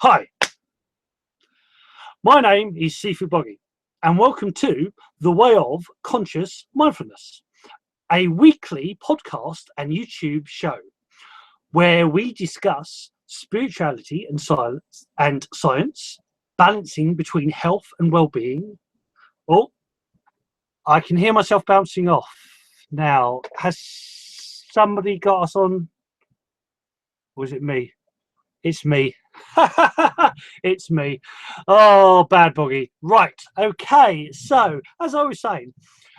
Hi, my name is Sifuboggie, and welcome to the Way of Conscious Mindfulness, a weekly podcast and YouTube show where we discuss spirituality and science, balancing between health and well-being. Oh, I can hear myself bouncing off. Now, has somebody got us on? Or is it me? It's me. It's me. Oh, bad Boggie. Right. Okay. So, as I was saying,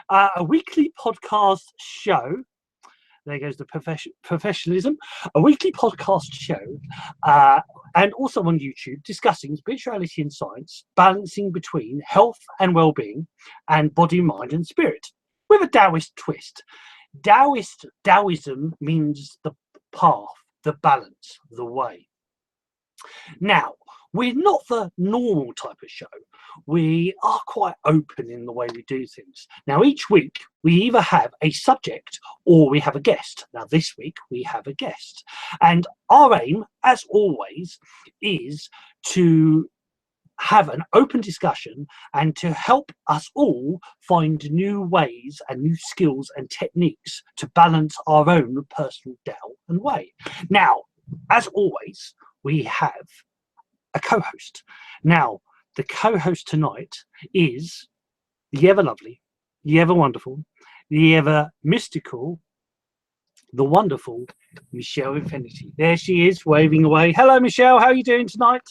a weekly podcast show. There goes the professionalism. A weekly podcast show, and also on YouTube, discussing spirituality and science, balancing between health and well-being, and body, mind, and spirit, with a Daoist twist. Daoism means the path, the balance, the way. Now, we're not the normal type of show. We are quite open in the way we do things. Now, each week, we either have a subject or we have a guest. Now, this week, we have a guest. And our aim, as always, is to have an open discussion and to help us all find new ways and new skills and techniques to balance our own personal Tao and way. Now, as always, we have a co-host. Now, the co-host tonight is the ever lovely, the ever wonderful, the ever mystical, the wonderful Michelle Infinity. There she is, waving away. Hello, Michelle. How are you doing tonight?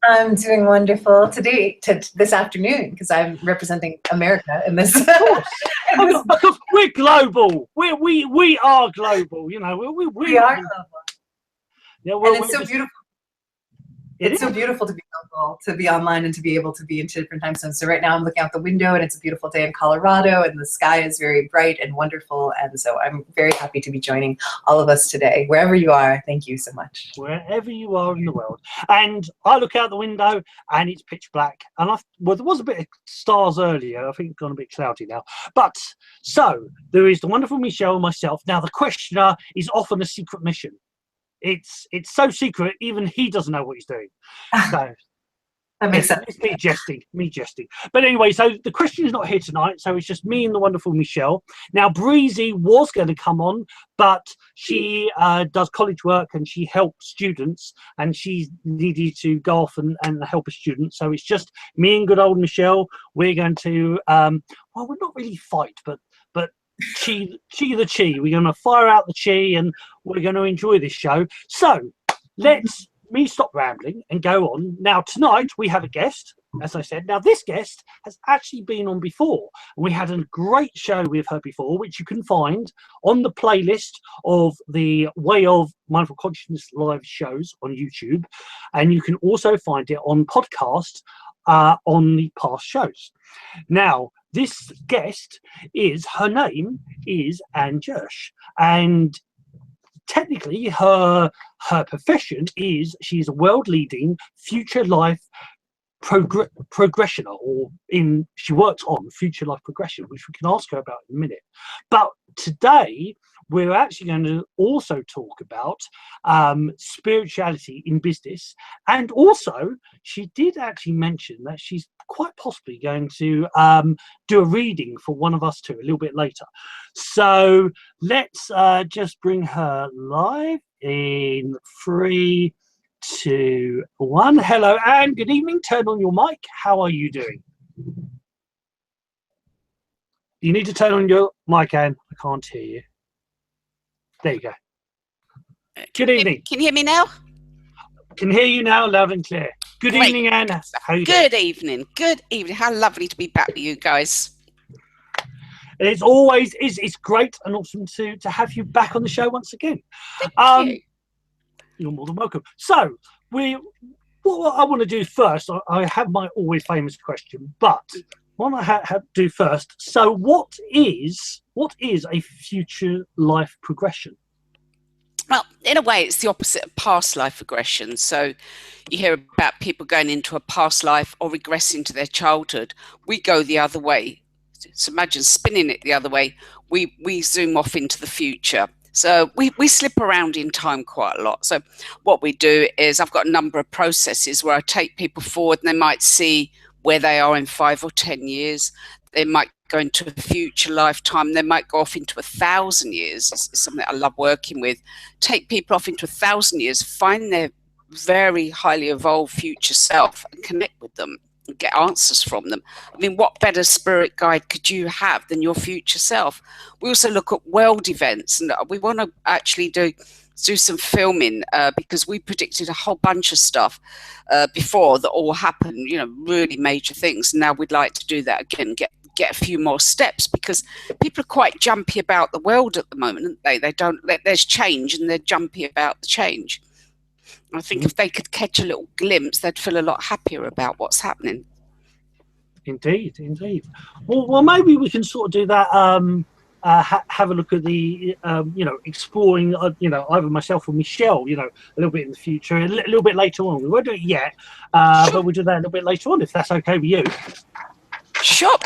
I'm doing wonderful this afternoon, because I'm representing America in this. Of course. Because we're global. We are global. You know, we are global. Yeah, and it's so beautiful. It's so beautiful to be local, to be online, and to be able to be in 2 different time zones. So right now I'm looking out the window, and it's a beautiful day in Colorado, and the sky is very bright and wonderful. And so I'm very happy to be joining all of us today. Wherever you are, thank you so much. Wherever you are in the world. And I look out the window, and it's pitch black. And there was a bit of stars earlier. I think it's gone a bit cloudy now. But so there is the wonderful Michelle and myself. Now the questioner is off on a secret mission. It's so secret, even he doesn't know what he's doing. So that makes sense. It's me jesting. But anyway, so the question is not here tonight, so it's just me and the wonderful Michelle. Now, Breezy was going to come on, but she does college work and she helps students, and she needed to go off and help a student. So it's just me and good old Michelle. We're going to, well, we're not really fight, but chi the chi. We're going to fire out the chi, and we're going to enjoy this show. So let's me stop rambling and go on. Now tonight we have a guest, as I said. Now this guest has actually been on before, and we had a great show with her before, which you can find on the playlist of the Way of Mindful Consciousness live shows on YouTube, and you can also find it on podcast on the past shows. Now, this guest her name is Jirsch, and technically her profession is she's a world-leading future life progressioner, she works on future life progression, which we can ask her about in a minute. But today we're actually going to also talk about spirituality in business, and also she did actually mention that she's quite possibly going to do a reading for one of us two a little bit later. So let's just bring her live in 3, 2, 1. Hello, Anne. Good evening. Turn on your mic. How are you doing? You need to turn on your mic, Anne. I can't hear you. There you go. Good evening. Can you hear me now? Can hear you now, loud and clear. Good Great. Evening, Anne. How are you Good doing? evening. Good evening. How lovely to be back with you guys. It's always it's great and awesome to have you back on the show once again. Thank you. You're more than welcome. So what I want to do first, I have my always famous question, but what I have to do first. So what is a future life progression? Well, in a way, it's the opposite of past life regression. So you hear about people going into a past life or regressing to their childhood. We go the other way. So imagine spinning it the other way. We zoom off into the future. So we slip around in time quite a lot. So what we do is I've got a number of processes where I take people forward and they might see where they are in 5 or 10 years. They might go into a future lifetime. They might go off into 1,000 years. It's something I love working with. Take people off into 1,000 years, find their very highly evolved future self and connect with them and get answers from them. I mean, what better spirit guide could you have than your future self? We also look at world events, and we want to actually do some filming because we predicted a whole bunch of stuff before that all happened, you know, really major things. Now we'd like to do that again, get a few more steps, because people are quite jumpy about the world at the moment, aren't they? There's change and they're jumpy about the change. I think if they could catch a little glimpse, they'd feel a lot happier about what's happening. Indeed. Well, maybe we can sort of do that. Have a look at the, exploring, either myself or Michelle, a little bit in the future, a little bit later on. We won't do it yet, but we'll do that a little bit later on, if that's okay with you. Sure.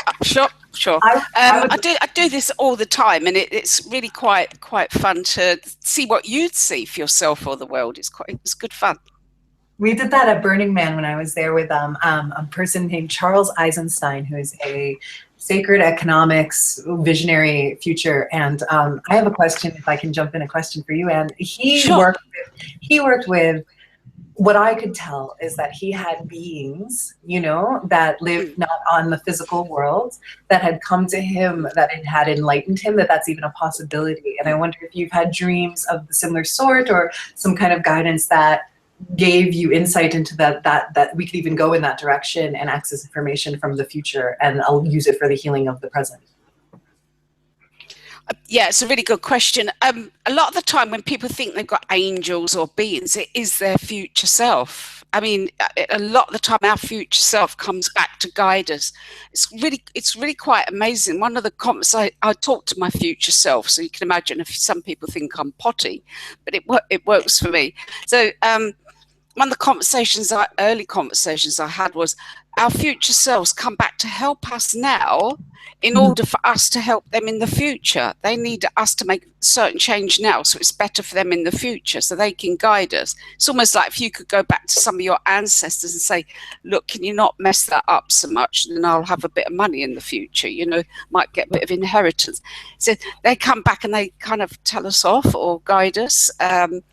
I do this all the time, and it's really quite fun to see what you'd see for yourself or the world. It's good fun. We did that at Burning Man when I was there with a person named Charles Eisenstein, who is a sacred economics visionary future. And I have a question, if I can jump in, a question for you. And he worked with, what I could tell is that he had beings, that lived not on the physical world, that had come to him, that it had enlightened him, that's even a possibility. And I wonder if you've had dreams of the similar sort, or some kind of guidance that gave you insight into that we could even go in that direction and access information from the future, and I'll use it for the healing of the present. Yeah, it's a really good question. A lot of the time when people think they've got angels or beings, it is their future self. I mean, a lot of the time our future self comes back to guide us. It's really quite amazing. One of the comments, I talk to my future self, so you can imagine if some people think I'm potty, but it works for me. So one of the early conversations I had was, our future selves come back to help us now in order for us to help them in the future. They need us to make certain change now, so it's better for them in the future, so they can guide us. It's almost like if you could go back to some of your ancestors and say, look, can you not mess that up so much, and I'll have a bit of money in the future, might get a bit of inheritance. So they come back and they kind of tell us off or guide us. And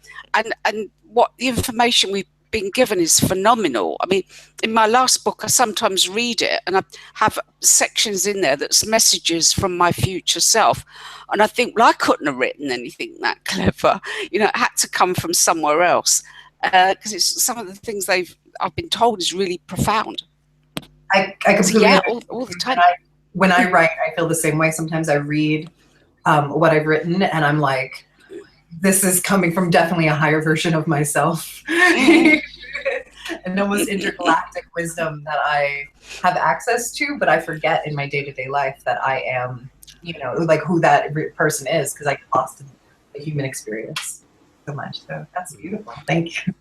what the information we've been given is phenomenal. I mean, in my last book, I sometimes read it and I have sections in there that's messages from my future self. And I think, well, I couldn't have written anything that clever. It had to come from somewhere else, because it's some of the things I've been told is really profound. I completely all the time. When I write, I feel the same way. Sometimes I read what I've written and I'm like, this is coming from definitely a higher version of myself. And almost intergalactic wisdom that I have access to, but I forget in my day-to-day life that I am, like who that person is, because I get lost in the human experience so much. So that's beautiful. Thank you.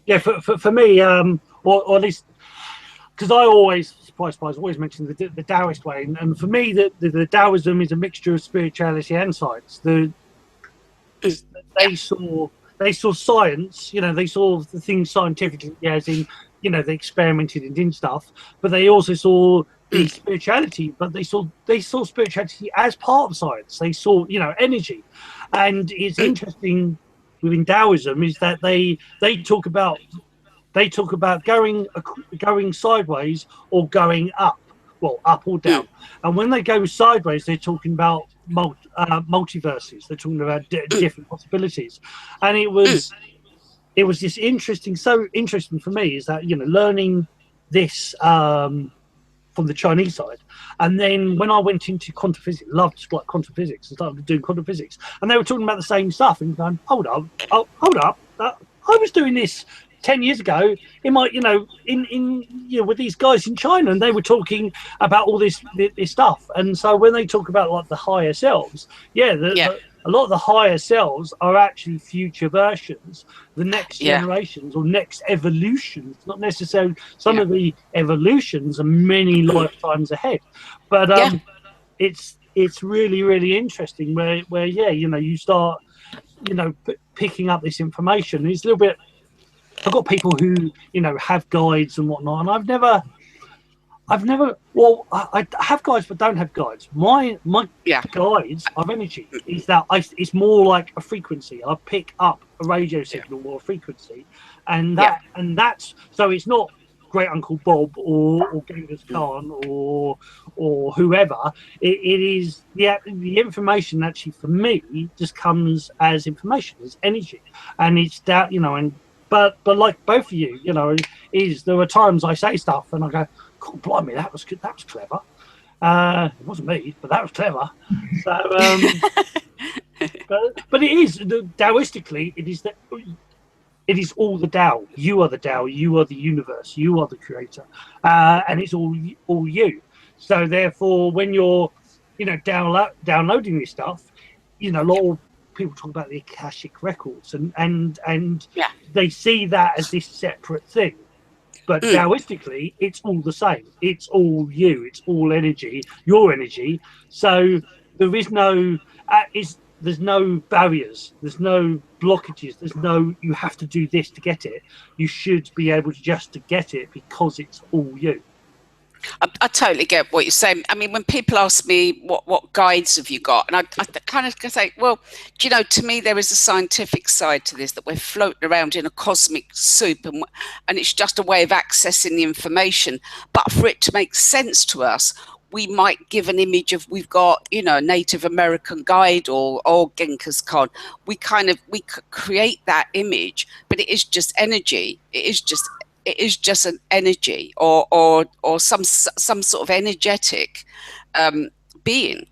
Yeah, for me, or at least, because I always, surprise, always mention the Daoist way, and for me, the Taoism is a mixture of spirituality and science. They saw science, they saw the things scientifically, as in, they experimented and did stuff, but they also saw the spirituality, but they saw spirituality as part of science. They saw, energy. And it's interesting within Taoism is that they talk about going sideways or going up, well, up or down. And when they go sideways, they're talking about multiverses. They're talking about different possibilities. And it was just interesting. So interesting for me is that, learning this from the Chinese side. And then when I went into quantum physics, loved like quantum physics, and started doing quantum physics, and they were talking about the same stuff and going, hold up, I was doing this 10 years ago in my, with these guys in China, and they were talking about all this stuff. And so when they talk about like the higher selves, a lot of the higher selves are actually future versions, the next generations or next evolutions, not necessarily of the evolutions are many lifetimes ahead. But it's it's really, really interesting where yeah, you know, you start, you know, picking up this information. It's a little bit, I've got people who, you know, have guides and whatnot, and I've never, well, I have guides but don't have guides. My guides of energy is that it's more like a frequency. I pick up a radio signal or a frequency, and that's, so it's not Great Uncle Bob or Genghis Khan or whoever. It is the information actually for me just comes as information, as energy, and it's that, you know, and but like both of you, you know, there are times I say stuff and I go, God blimey, that was good, that was clever. It wasn't me, but that was clever. So but it is Taoistically, it is all the Tao. You are the Tao. You are the universe. You are the creator, and it's all you. So therefore, when you're, you know, downloading this stuff, you know, a lot of people talk about the Akashic records, and they see that as this separate thing. But Taoistically, it's all the same. It's all you. It's all energy. Your energy. So there is no there's no barriers, there's no blockages, there's no you have to do this to get it. You should be able to just to get it because it's all you. I totally get what you're saying. I mean, when people ask me what guides have you got, and I kind of say, well, do you know, to me there is a scientific side to this, that we're floating around in a cosmic soup, and it's just a way of accessing the information. But for it to make sense to us, we might give an image of, we've got, you know, a Native American guide or Genghis Khan. We create that image, but it is just energy. It is just an energy or some sort of energetic being.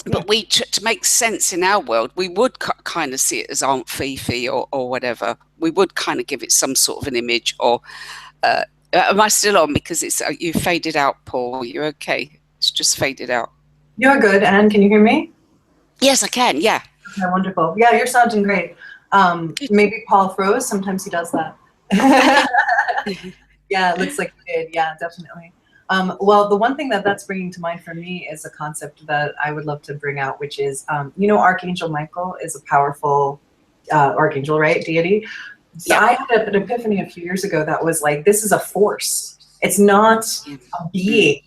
But we, to make sense in our world, we would kind of see it as Aunt Fifi or whatever. We would kind of give it some sort of an image. Or am I still on? Because it's you faded out, Paul. You're okay. It's just faded out. You're good. Anne, can you hear me? Yes, I can. Yeah. Okay, wonderful. Yeah, you're sounding great. Maybe Paul froze. Sometimes he does that. Yeah, it looks like he did. Yeah, definitely. Well, the one thing that's bringing to mind for me is a concept that I would love to bring out, which is, you know, Archangel Michael is a powerful archangel, right? Deity. So I had an epiphany a few years ago that was like, this is a force. It's not a being.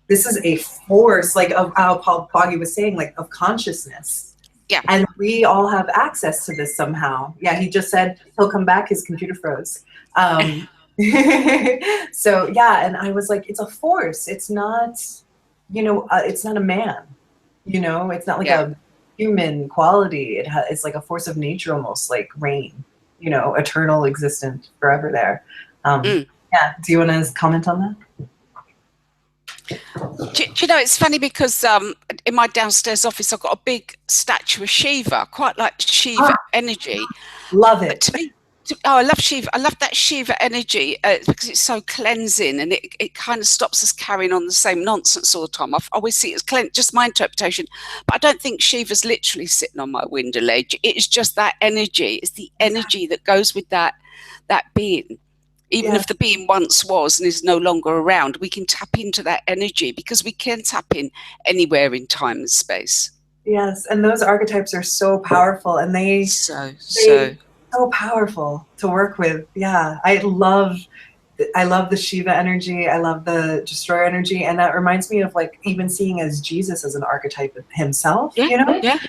This is a force, like of how Boggie was saying, like of consciousness. Yeah. And we all have access to this somehow. Yeah, he just said he'll come back. His computer froze. So yeah, and I was like, it's a force. It's not, you know, it's not a man. You know, it's not like a human quality. It's like a force of nature, almost like rain. You know, eternal, existent, forever there. Yeah. Do you want to comment on that? Do you know, it's funny because in my downstairs office I've got a big statue of Shiva, quite like Shiva energy. Love it. To me, I love Shiva. I love that Shiva energy because it's so cleansing, and it kind of stops us carrying on the same nonsense all the time. I always see it as just my interpretation, but I don't think Shiva's literally sitting on my window ledge. It's just that energy. It's the energy that goes with that being. Even if the being once was and is no longer around, we can tap into that energy because we can tap in anywhere in time and space. Yes, and those archetypes are so powerful, and they so powerful to work with. Yeah, I love the Shiva energy. I love the Destroyer energy, and that reminds me of like even seeing as Jesus as an archetype himself. You know? Yeah.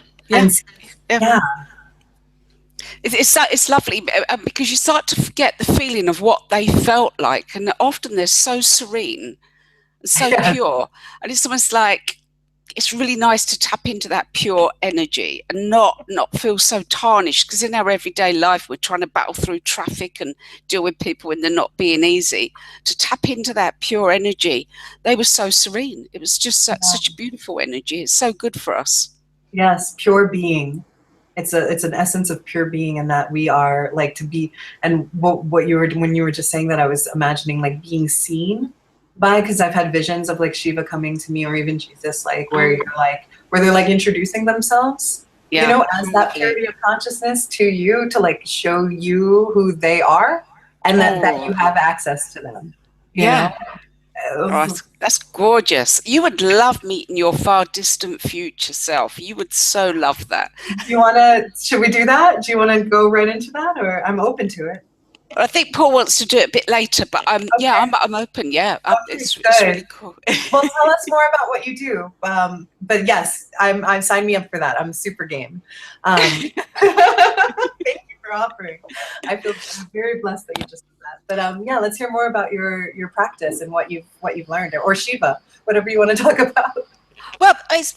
It's lovely because you start to forget the feeling of what they felt like, and often they're so serene and so pure, and it's almost like it's really nice to tap into that pure energy and not feel so tarnished, because in our everyday life we're trying to battle through traffic and deal with people when they're not being easy. To tap into that pure energy, they were so serene. It was just such a beautiful energy. It's so good for us. Yes, pure being. It's an essence of pure being, and that we are like to be. And what you were, when you were just saying that, I was imagining like being seen by, because I've had visions of like Shiva coming to me, or even Jesus, like where you're like, where they're like introducing themselves, you know, as that purity of consciousness to you, to like show you who they are, and that you have access to them. You know? Oh, that's gorgeous. You would love meeting your far distant future self. You would so love that. Should we do that? Do you want to go right into that, or I'm open to it? I think Paul wants to do it a bit later, but yeah, I'm open. Yeah, it's really cool. Well, tell us more about what you do. But yes, I'm sign me up for that. I'm super game. Thank you for offering. I feel very blessed that you just did that. But yeah, let's hear more about your practice and what you've learned, or Shiva, whatever you want to talk about. Well, it's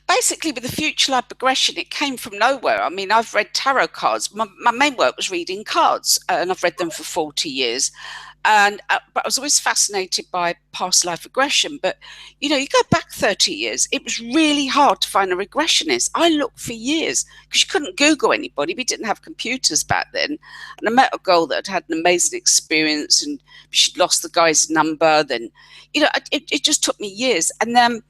basically with the future life progression, it came from nowhere. I mean, I've read tarot cards. My main work was reading cards, and I've read them for 40 years. And but I was always fascinated by past life regression. But you go back 30 years, it was really hard to find a regressionist. I looked for years because you couldn't Google anybody. We didn't have computers back then. And I met a girl that had an amazing experience, and she'd lost the guy's number. Then, it just took me years. And then,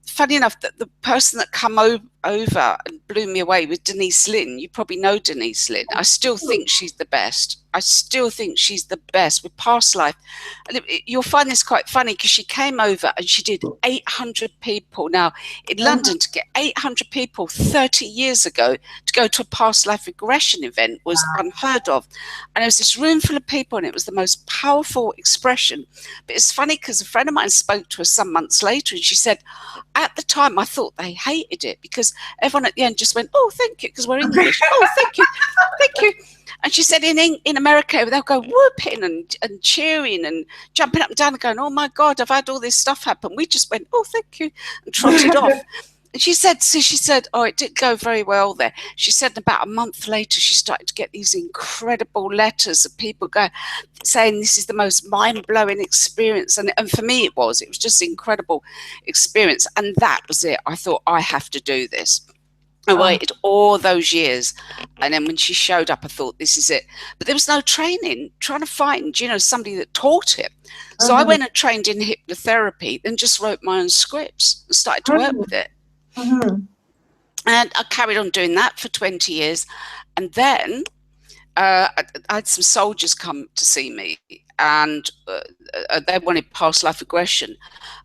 funny enough, that the person that come over and blew me away was Denise Lynn. You probably know Denise Lynn. I still think she's the best. I still think she's the best with past life. And you'll find this quite funny because she came over and she did 800 people. Now, in London, to get 800 people 30 years ago to go to a past life regression event was unheard of. And there was this room full of people, and it was the most powerful expression. But it's funny because a friend of mine spoke to her some months later, and she said, at the time, I thought they hated it because everyone at the end just went, "Oh, thank you," because we're English. "Oh, thank you, thank you." And she said in America, they'll go whooping and cheering and jumping up and down and going, "Oh my God, I've had all this stuff happen." We just went, "Oh, thank you," and trotted off. And she said, "Oh, it didn't go very well there." She said about a month later, she started to get these incredible letters of people saying this is the most mind-blowing experience. And for me, it was just an incredible experience. And that was it. I thought, I have to do this. I waited all those years, and then when she showed up, I thought, this is it. But there was no training, trying to find, somebody that taught it. So I went and trained in hypnotherapy, then just wrote my own scripts and started to work with it. And I carried on doing that for 20 years. And then I had some soldiers come to see me, and they wanted past life regression.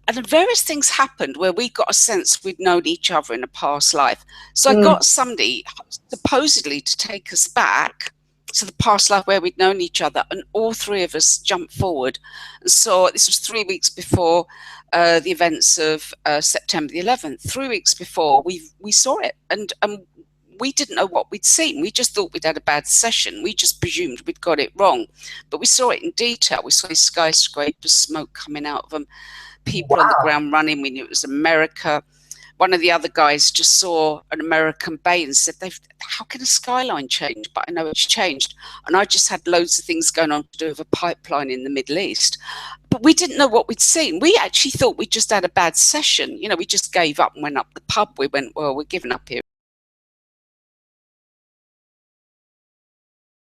And then various things happened where we got a sense we'd known each other in a past life. So I got somebody supposedly to take us back to the past life where we'd known each other, and all three of us jumped forward and saw. This was 3 weeks before the events of September the 11th. 3 weeks before, we saw it, and we didn't know what we'd seen. We just thought we'd had a bad session. We just presumed we'd got it wrong. But we saw it in detail. We saw these skyscrapers, smoke coming out of them, people on the ground running. We knew it was America. One of the other guys just saw an American bay and said, "How can a skyline change?" But I know it's changed. And I just had loads of things going on to do with a pipeline in the Middle East. But we didn't know what we'd seen. We actually thought we just had a bad session. We just gave up and went up the pub. We went, "Well, we're giving up here.